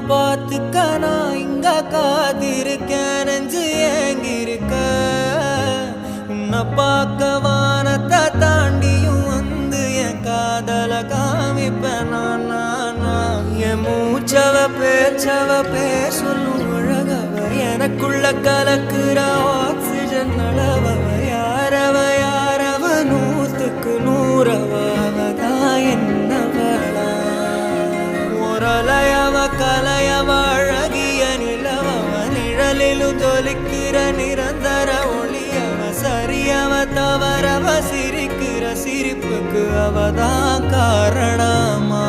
பார்த்துக்க நான் இங்க காத்திருக்கேன் நெஞ்சு ஏங்கிருக்க உன்னை பார்க்க வானத்தை தாண்டியும் வந்து என் காதல காமிப்பேன் நான் என் மூச்சவ பேர் சொல்லும் அழகவ எனக்குள்ள கலக்குற ஆக்சிஜன் அளவ யாரவ நூத்துக்கு நூறவதான் என்னவளா ஒரலையவ கலையவ அழகிய நிலவவ நிழலிலும் தொலிக்கிற நிரந்தர ஒளியவ சரியவ தவறவ சிரிக்கிற சிரிப்புக்கு அவதான் காரணமா